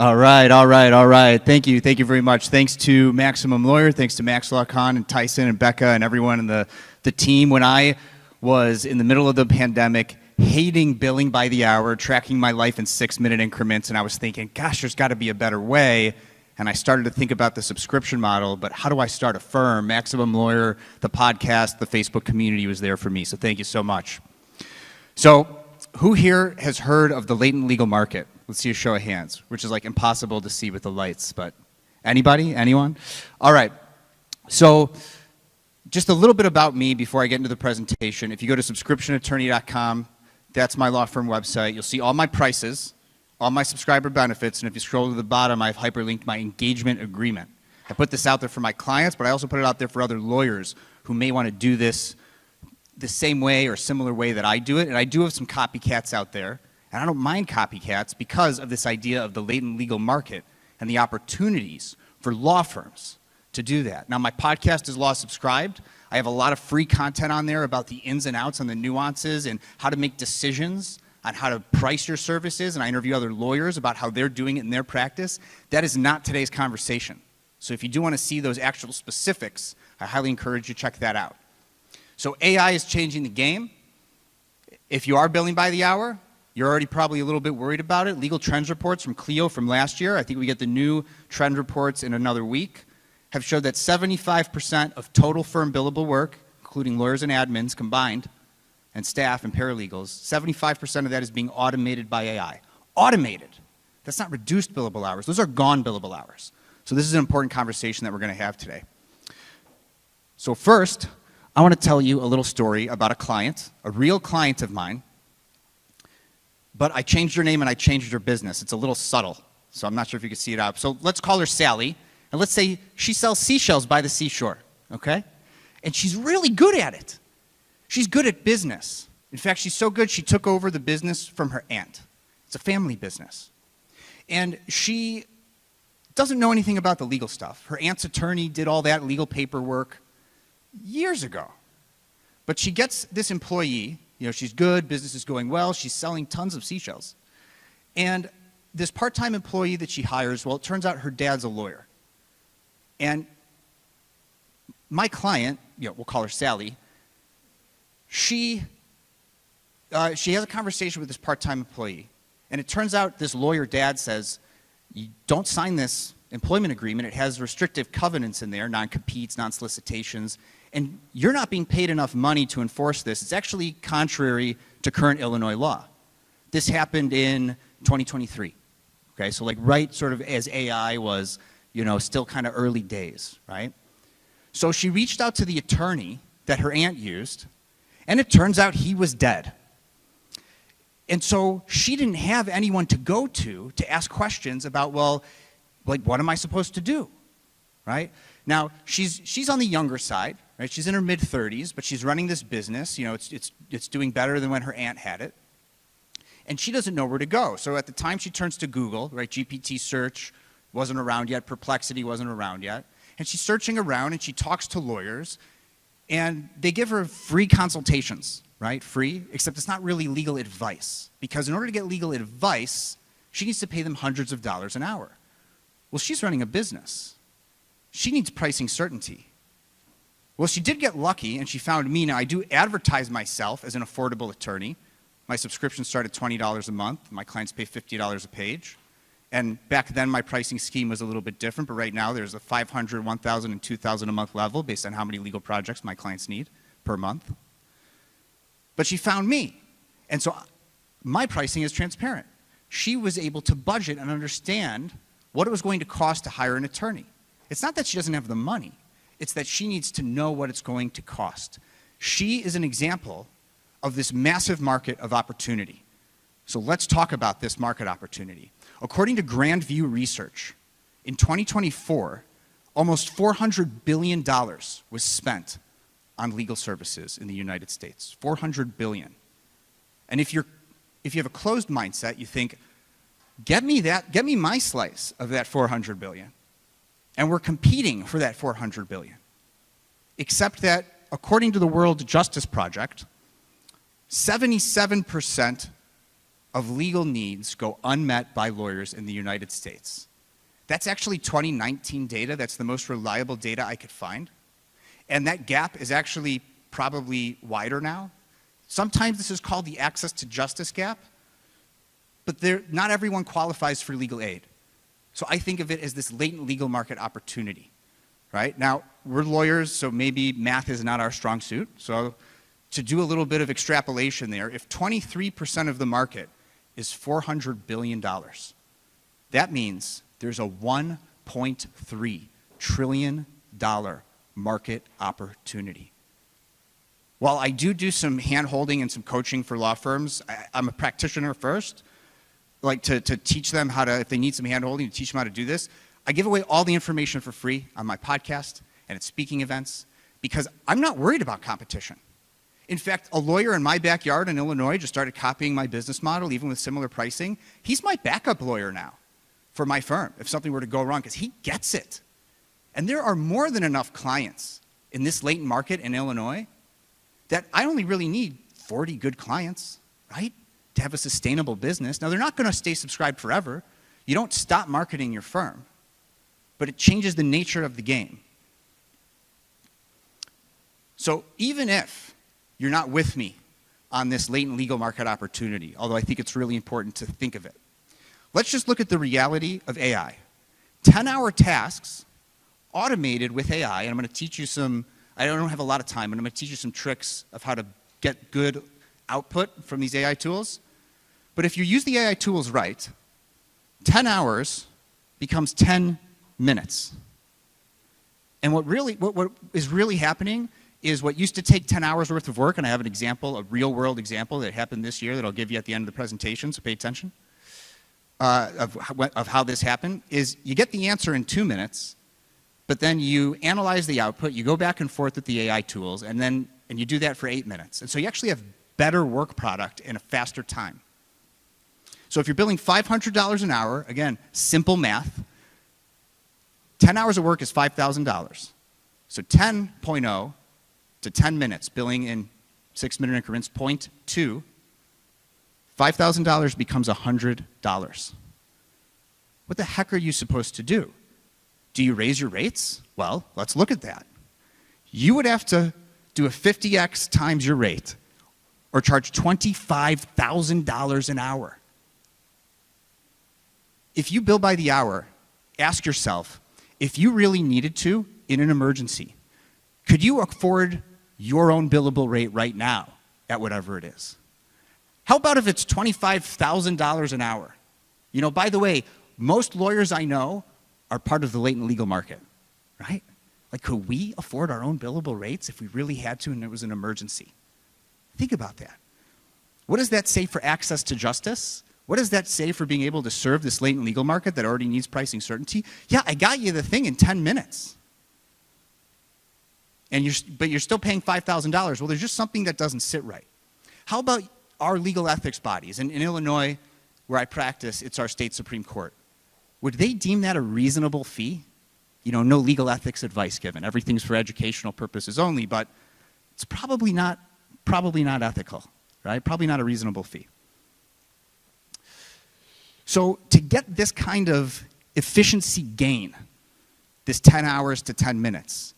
All right. Thank you very much. Thanks to Maximum Lawyer, thanks to Max Lawcon and Tyson and Becca and everyone in the team. When I was in the middle of the pandemic, hating billing by the hour, tracking my life in 6-minute increments, and I was thinking, gosh, there's got to be a better way. And I started to think about the subscription model, but how do I start a firm? Maximum Lawyer, the podcast, the Facebook community was there for me, so thank you so much. So, who here has heard of the latent legal market? Let's see a show of hands, which is like impossible to see with the lights, but anybody? Anyone? All right. So just a little bit about me before I get into the presentation. If you go to subscriptionattorney.com, that's my law firm website. You'll see all my prices, all my subscriber benefits, and if you scroll to the bottom, I've hyperlinked my engagement agreement. I put this out there for my clients, but I also put it out there for other lawyers who may want to do this the same way or similar way that I do it. And I do have some copycats out there. And I don't mind copycats because of this idea of the latent legal market and the opportunities for law firms to do that. Now, my podcast is Law Subscribed. I have a lot of free content on there about the ins and outs and the nuances and how to make decisions on how to price your services. And I interview other lawyers about how they're doing it in their practice. That is not today's conversation. So if you do want to see those actual specifics, I highly encourage you to check that out. So AI is changing the game. If you are billing by the hour, you're already probably a little bit worried about it. Legal trends reports from Clio from last year, I think we get the new trend reports in another week, have showed that 75% of total firm billable work, including lawyers and admins combined, and staff and paralegals, 75% of that is being automated by AI. Automated. That's not reduced billable hours. Those are gone billable hours. So this is an important conversation that we're going to have today. So first, I want to tell you a little story about a client, a real client of mine, but I changed her name and I changed her business. It's a little subtle, so I'm not sure if you can see it out. So let's call her Sally, and let's say she sells seashells by the seashore, okay? And she's really good at it. She's good at business. In fact, she's so good she took over the business from her aunt. It's a family business. And she doesn't know anything about the legal stuff. Her aunt's attorney did all that legal paperwork years ago. But she gets this employee. You know, she's good, business is going well, she's selling tons of seashells. And this part-time employee that she hires, well, it turns out her dad's a lawyer. And my client, we'll call her Sally, she has a conversation with this part-time employee. And it turns out this lawyer dad says, you don't sign this employment agreement, it has restrictive covenants in there, non-competes, non-solicitations, and you're not being paid enough money to enforce this. It's actually contrary to current Illinois law. This happened in 2023, okay? So like right sort of as AI was, still kind of early days, right? So she reached out to the attorney that her aunt used, and it turns out he was dead. And so she didn't have anyone to go to ask questions about, well, like what am I supposed to do, right? Now, she's on the younger side, right? She's in her mid-30s, but she's running this business. It's doing better than when her aunt had it. And she doesn't know where to go. So at the time she turns to Google, right? GPT search wasn't around yet. Perplexity wasn't around yet. And she's searching around and she talks to lawyers. And they give her free consultations, right? Free, except it's not really legal advice. Because in order to get legal advice, she needs to pay them hundreds of dollars an hour. Well, she's running a business. She needs pricing certainty. Well, she did get lucky, and she found me. Now, I do advertise myself as an affordable attorney. My subscriptions start at $20 a month. My clients pay $50 a page. And back then, my pricing scheme was a little bit different, but right now, there's a $500, $1,000, and $2,000 a month level based on how many legal projects my clients need per month. But she found me. And so my pricing is transparent. She was able to budget and understand what it was going to cost to hire an attorney. It's not that she doesn't have the money. It's that she needs to know what it's going to cost. She is an example of this massive market of opportunity. So let's talk about this market opportunity. According to Grand View Research, in 2024, almost $400 billion was spent on legal services in the United States. $400 billion. And if you have a closed mindset, you think, get me my slice of that $400 billion. And we're competing for that $400 billion. Except that, according to the World Justice Project, 77% of legal needs go unmet by lawyers in the United States. That's actually 2019 data. That's the most reliable data I could find. And that gap is actually probably wider now. Sometimes this is called the access to justice gap, but not everyone qualifies for legal aid. So I think of it as this latent legal market opportunity, right? Now, we're lawyers, so maybe math is not our strong suit. So to do a little bit of extrapolation there, if 23% of the market is $400 billion, that means there's a $1.3 trillion market opportunity. While I do some hand-holding and some coaching for law firms, I'm a practitioner first, like to teach them how to, if they need some hand-holding, to teach them how to do this. I give away all the information for free on my podcast and at speaking events because I'm not worried about competition. In fact, a lawyer in my backyard in Illinois just started copying my business model, even with similar pricing. He's my backup lawyer now for my firm if something were to go wrong, because he gets it. And there are more than enough clients in this latent market in Illinois that I only really need 40 good clients, right, to have a sustainable business. Now, they're not going to stay subscribed forever. You don't stop marketing your firm, but it changes the nature of the game. So even if you're not with me on this latent legal market opportunity, although I think it's really important to think of it, let's just look at the reality of AI. 10-hour tasks automated with AI, and I'm going to teach you some, I don't have a lot of time, but I'm going to teach you some tricks of how to get good output from these AI tools. But if you use the AI tools right, 10 hours becomes 10 minutes. And what is really happening is what used to take 10 hours worth of work, and I have an example, a real world example that happened this year that I'll give you at the end of the presentation, so pay attention, of how this happened, is you get the answer in 2 minutes, but then you analyze the output, you go back and forth with the AI tools, and you do that for 8 minutes. And so you actually have better work product in a faster time. So if you're billing $500 an hour, again, simple math, 10 hours of work is $5,000. So 10.0 to 10 minutes, billing in 6-minute increments, 0.2, $5,000 becomes $100. What the heck are you supposed to do? Do you raise your rates? Well, let's look at that. You would have to do a 50x times your rate or charge $25,000 an hour. If you bill by the hour, ask yourself, if you really needed to in an emergency, could you afford your own billable rate right now at whatever it is? How about if it's $25,000 an hour? You know, by the way, most lawyers I know are part of the latent legal market, right? Like, could we afford our own billable rates if we really had to and it was an emergency? Think about that. What does that say for access to justice? What does that say for being able to serve this latent legal market that already needs pricing certainty? Yeah, I got you the thing in 10 minutes. But you're still paying $5,000. Well, there's just something that doesn't sit right. How about our legal ethics bodies? In Illinois, where I practice, it's our state Supreme Court. Would they deem that a reasonable fee? You know, no legal ethics advice given. Everything's for educational purposes only, but it's probably not ethical, right? Probably not a reasonable fee. So to get this kind of efficiency gain, this 10 hours to 10 minutes,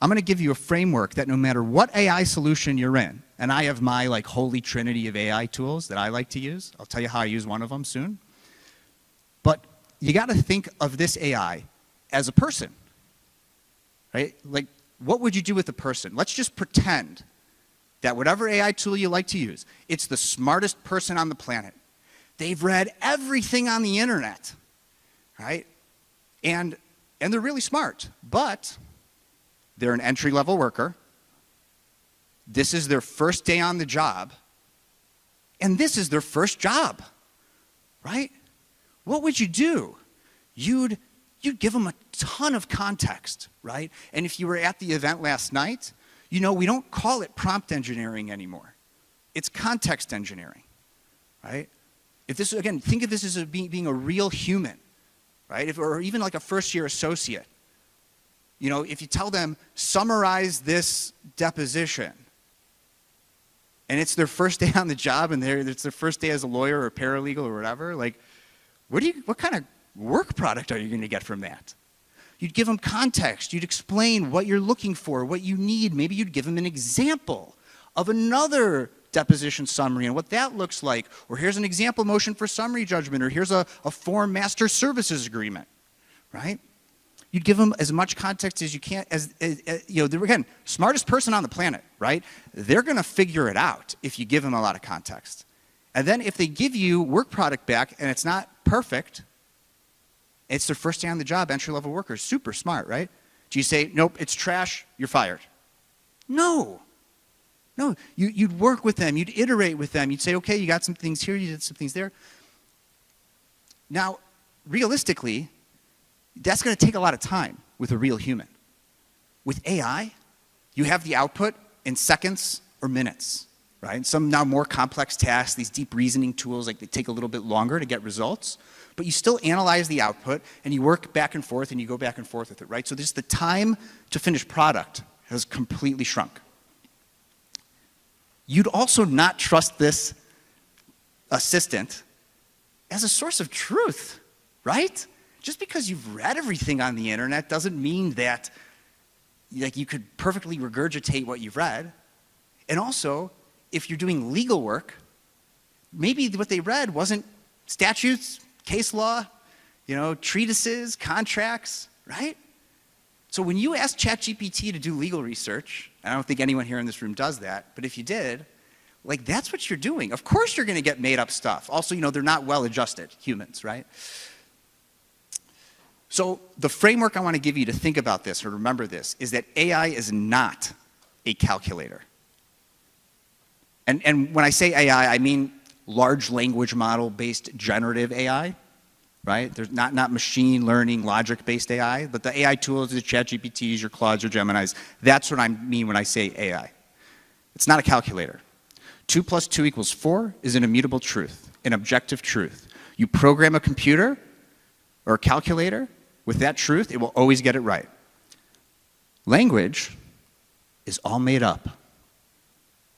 I'm going to give you a framework that no matter what AI solution you're in, and I have my like holy trinity of AI tools that I like to use. I'll tell you how I use one of them soon. But you got to think of this AI as a person, right? Like, what would you do with a person? Let's just pretend that whatever AI tool you like to use, it's the smartest person on the planet. They've read everything on the internet, right? And they're really smart, but they're an entry-level worker. This is their first day on the job, and this is their first job, right? What would you do? You'd give them a ton of context, right? And if you were at the event last night, you know, we don't call it prompt engineering anymore. It's context engineering, right? If this, again, think of this as being a real human, right? Or even like a first-year associate. You know, if you tell them, summarize this deposition, and it's their first day on the job, and it's their first day as a lawyer or paralegal or whatever, like, what kind of work product are you going to get from that? You'd give them context. You'd explain what you're looking for, what you need. Maybe you'd give them an example of another deposition summary and what that looks like. Or here's an example motion for summary judgment, or here's a form master services agreement, right? You'd give them as much context as you can. They're, again, smartest person on the planet, right? They're going to figure it out if you give them a lot of context. And then if they give you work product back and it's not perfect, it's their first day on the job, entry-level workers, super smart, right? Do you say, nope, it's trash, you're fired? No. No, you'd work with them, you'd iterate with them, you'd say, okay, you got some things here, you did some things there. Now, realistically, that's going to take a lot of time with a real human. With AI, you have the output in seconds or minutes, right? Some now more complex tasks, these deep reasoning tools, like they take a little bit longer to get results. But you still analyze the output, and you work back and forth, and you go back and forth with it, right? So just the time to finish product has completely shrunk. You'd also not trust this assistant as a source of truth, right? Just because you've read everything on the internet doesn't mean that you could perfectly regurgitate what you've read. And also, if you're doing legal work, maybe what they read wasn't statutes, case law, treatises, contracts, right? So when you ask ChatGPT to do legal research, I don't think anyone here in this room does that, but if you did, that's what you're doing. Of course you're going to get made up stuff. Also, they're not well-adjusted humans, right? So the framework I want to give you to think about this or remember this is that AI is not a calculator. And when I say AI, I mean large language model-based generative AI, right? There's not machine learning, logic-based AI, but the AI tools, the ChatGPTs, your Claudes, your Geminis, that's what I mean when I say AI. It's not a calculator. 2 + 2 = 4 is an immutable truth, an objective truth. You program a computer or a calculator with that truth, it will always get it right. Language is all made up.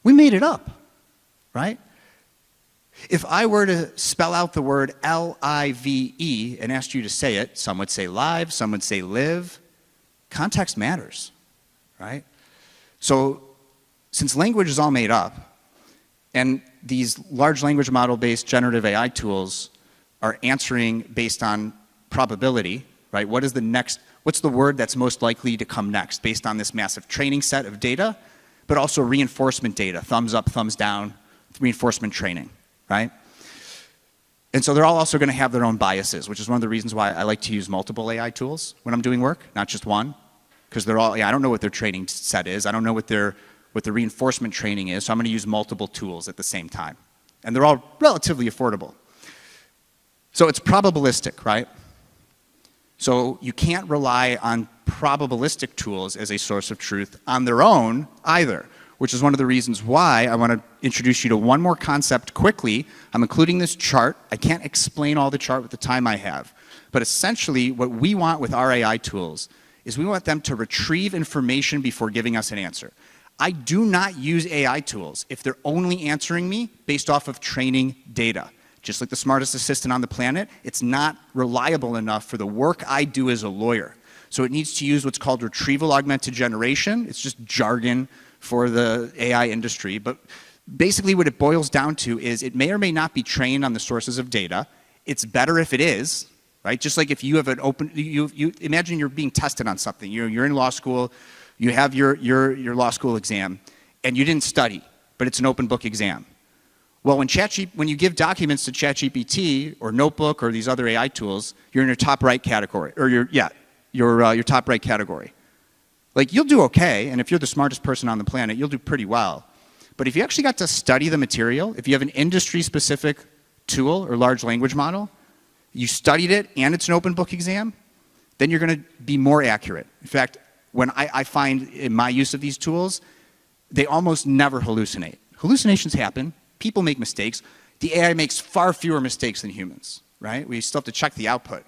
We made it up, right? If I were to spell out the word L-I-V-E and asked you to say it, some would say live, some would say live. Context matters, right? So since language is all made up, and these large language model-based generative AI tools are answering based on probability, right? What's the word that's most likely to come next based on this massive training set of data, but also reinforcement data, thumbs up, thumbs down, reinforcement training, right? And so they're all also going to have their own biases, which is one of the reasons why I like to use multiple AI tools when I'm doing work, not just one, because they're all, I don't know what their training set is, I don't know what the reinforcement training is, so I'm going to use multiple tools at the same time. And they're all relatively affordable. So it's probabilistic, right? So you can't rely on probabilistic tools as a source of truth on their own either, which is one of the reasons why I want to introduce you to one more concept quickly. I'm including this chart. I can't explain all the chart with the time I have. But essentially, what we want with our AI tools is we want them to retrieve information before giving us an answer. I do not use AI tools if they're only answering me based off of training data. Just like the smartest assistant on the planet, it's not reliable enough for the work I do as a lawyer. So it needs to use what's called retrieval augmented generation. It's just jargon for the AI industry. But basically what it boils down to is it may or may not be trained on the sources of data. It's better if it is, right? Just like if you have an open, you imagine you're being tested on something. You're in law school, you have your law school exam, and you didn't study, but it's an open book exam. Well, when you give documents to ChatGPT or Notebook or these other AI tools, you're in your top right category, or your top right category. Like, you'll do okay, and if you're the smartest person on the planet, you'll do pretty well. But if you actually got to study the material, if you have an industry-specific tool or large language model, you studied it and it's an open book exam, then you're going to be more accurate. In fact, when I find in my use of these tools, they almost never hallucinate. Hallucinations happen. People make mistakes. The AI makes far fewer mistakes than humans, right? We still have to check the output.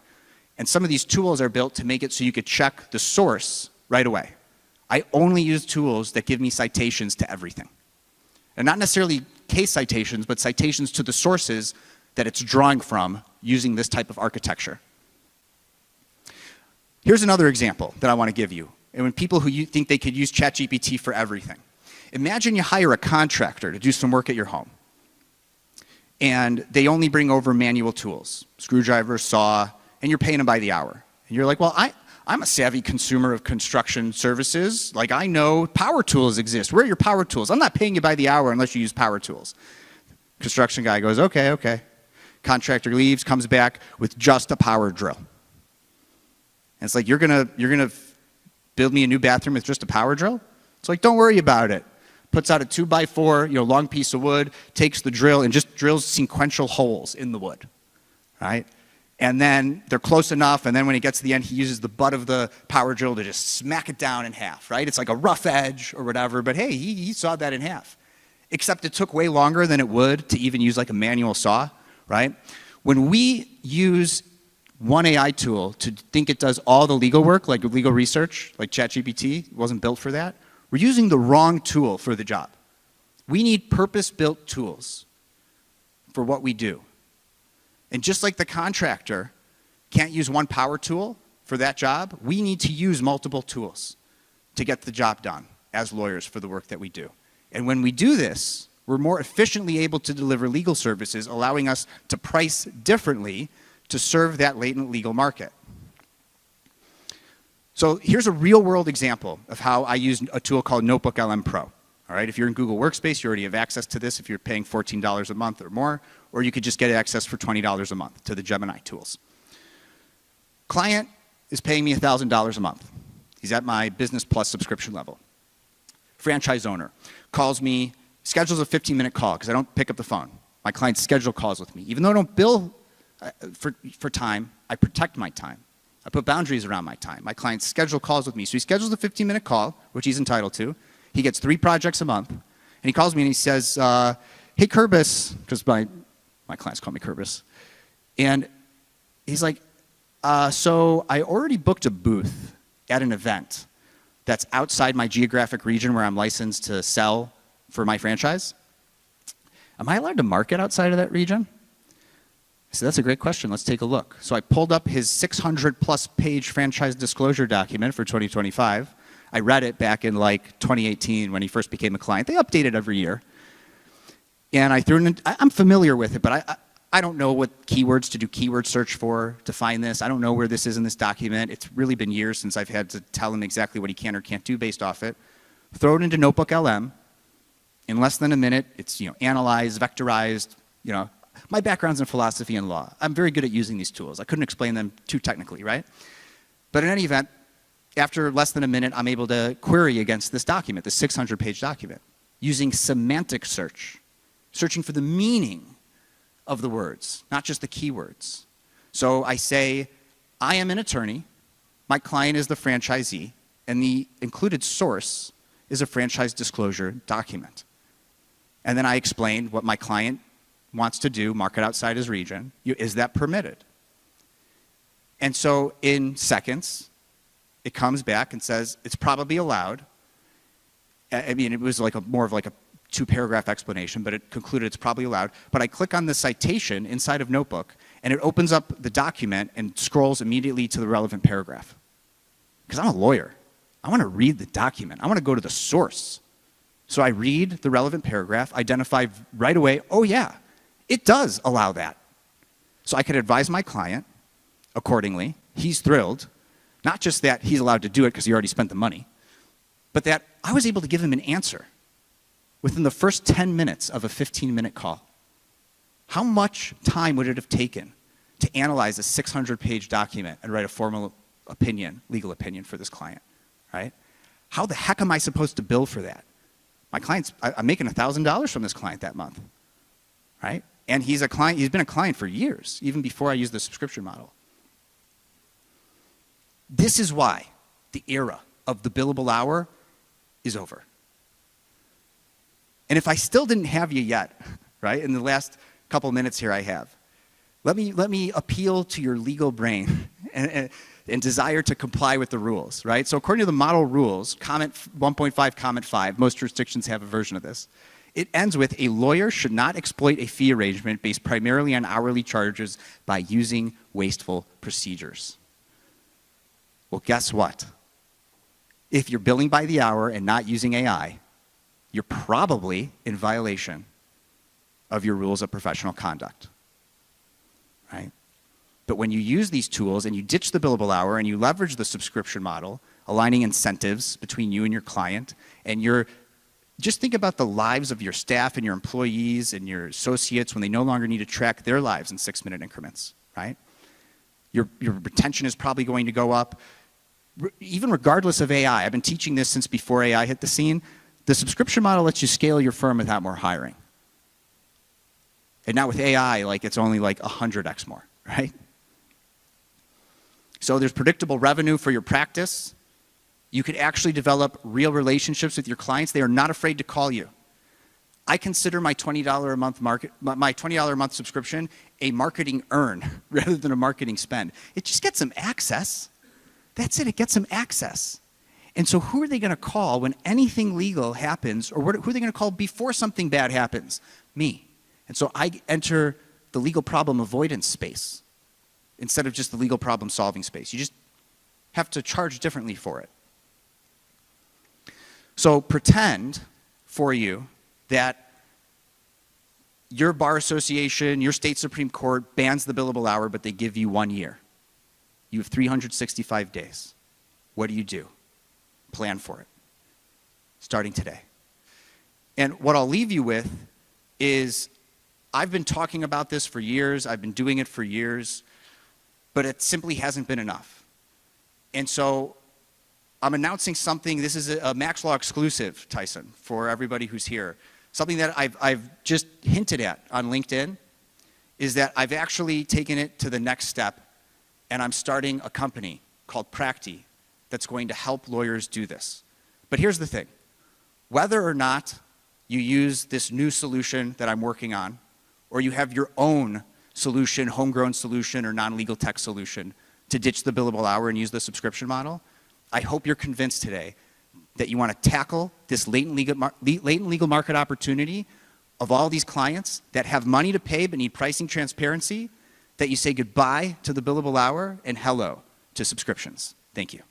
And some of these tools are built to make it so you could check the source right away. I only use tools that give me citations to everything. And not necessarily case citations, but citations to the sources that it's drawing from using this type of architecture. Here's another example that I want to give you. And when people who think they could use ChatGPT for everything. Imagine you hire a contractor to do some work at your home. And they only bring over manual tools, screwdriver, saw, and you're paying them by the hour. And you're like, well, I'm a savvy consumer of construction services. Like, I know power tools exist. Where are your power tools? I'm not paying you by the hour unless you use power tools. Construction guy goes, okay. Contractor leaves, comes back with just a power drill. And it's like, you're gonna build me a new bathroom with just a power drill? It's like, don't worry about it. Puts out a 2x4, long piece of wood, takes the drill and just drills sequential holes in the wood, right? And then they're close enough, and then when he gets to the end, he uses the butt of the power drill to just smack it down in half, right? It's like a rough edge or whatever, but hey, he sawed that in half. Except it took way longer than it would to even use like a manual saw, right? When we use one AI tool to think it does all the legal work, like legal research, like ChatGPT, wasn't built for that, we're using the wrong tool for the job. We need purpose-built tools for what we do. And just like the contractor can't use one power tool for that job, we need to use multiple tools to get the job done as lawyers for the work that we do. And when we do this, we're more efficiently able to deliver legal services, allowing us to price differently to serve that latent legal market. So here's a real-world example of how I use a tool called Notebook LM Pro. All right, if you're in Google Workspace, you already have access to this if you're paying $14 a month or more, or you could just get access for $20 a month to the Gemini tools. Client is paying me $1,000 a month. He's at my Business Plus subscription level. Franchise owner calls me, schedules a 15-minute call because I don't pick up the phone. My clients schedule calls with me. Even though I don't bill for time, I protect my time. I put boundaries around my time. My clients schedule calls with me. So he schedules a 15-minute call, which he's entitled to. He gets 3 projects a month. And he calls me and he says, hey, Kerbis, because my clients call me Kerbis. And he's like, so I already booked a booth at an event that's outside my geographic region where I'm licensed to sell for my franchise. Am I allowed to market outside of that region? I said, that's a great question. Let's take a look. So I pulled up his 600-plus page franchise disclosure document for 2025. I read it back in like 2018 when he first became a client. They update it every year. And I threw it in. I'm familiar with it, but I don't know what keywords to do keyword search for to find this. I don't know where this is in this document. It's really been years since I've had to tell him exactly what he can or can't do based off it. Throw it into Notebook LM. In less than a minute, it's analyzed, vectorized. My background's in philosophy and law. I'm very good at using these tools. I couldn't explain them too technically, right? But in any event, after less than a minute, I'm able to query against this document, this 600-page document, using semantic search, searching for the meaning of the words, not just the keywords. So I say, I am an attorney, my client is the franchisee, and the included source is a franchise disclosure document. And then I explained what my client wants to do, market outside his region. Is that permitted? And so in seconds, it comes back and says, it's probably allowed. I mean, it was like more of like a 2-paragraph explanation, but it concluded it's probably allowed. But I click on the citation inside of Notebook, and it opens up the document and scrolls immediately to the relevant paragraph. Because I'm a lawyer. I want to read the document. I want to go to the source. So I read the relevant paragraph, identify right away, oh yeah, it does allow that. So I could advise my client accordingly. He's thrilled. Not just that he's allowed to do it because he already spent the money, but that I was able to give him an answer within the first 10 minutes of a 15-minute call. How much time would it have taken to analyze a 600-page document and write a formal opinion, legal opinion for this client, right? How the heck am I supposed to bill for that? I'm making $1,000 from this client that month, right? And he's been a client for years, even before I used the subscription model. This is why the era of the billable hour is over. And if I still didn't have you yet, right, in the last couple minutes here I have, let me appeal to your legal brain and desire to comply with the rules, right? So according to the model rules, comment 1.5, comment 5, most jurisdictions have a version of this. It ends with, a lawyer should not exploit a fee arrangement based primarily on hourly charges by using wasteful procedures. Well, guess what? If you're billing by the hour and not using AI, you're probably in violation of your rules of professional conduct, right? But when you use these tools and you ditch the billable hour and you leverage the subscription model, aligning incentives between you and your client, and just think about the lives of your staff and your employees and your associates when they no longer need to track their lives in 6-minute increments, right? Your retention is probably going to go up. Even regardless of AI, I've been teaching this since before AI hit the scene, the subscription model lets you scale your firm without more hiring. And now with AI, it's only 100x more, right? So there's predictable revenue for your practice. You could actually develop real relationships with your clients. They are not afraid to call you. I consider my $20 a month my $20 a month subscription a marketing earn rather than a marketing spend. It just gets them access. That's it, it gets them access. And so who are they going to call when anything legal happens, or who are they going to call before something bad happens? Me. And so I enter the legal problem avoidance space instead of just the legal problem solving space. You just have to charge differently for it. So pretend for you that your bar association, your state Supreme Court bans the billable hour, but they give you 1 year. You have 365 days. What do? Plan for it, starting today. And what I'll leave you with is, I've been talking about this for years, I've been doing it for years, but it simply hasn't been enough. And so I'm announcing something, this is a Max Law exclusive, Tyson, for everybody who's here. Something that I've just hinted at on LinkedIn is that I've actually taken it to the next step, and I'm starting a company called Practi that's going to help lawyers do this. But here's the thing. Whether or not you use this new solution that I'm working on, or you have your own solution, homegrown solution, or non-legal tech solution to ditch the billable hour and use the subscription model, I hope you're convinced today that you want to tackle this latent legal market opportunity of all these clients that have money to pay but need pricing transparency, that you say goodbye to the billable hour and hello to subscriptions. Thank you.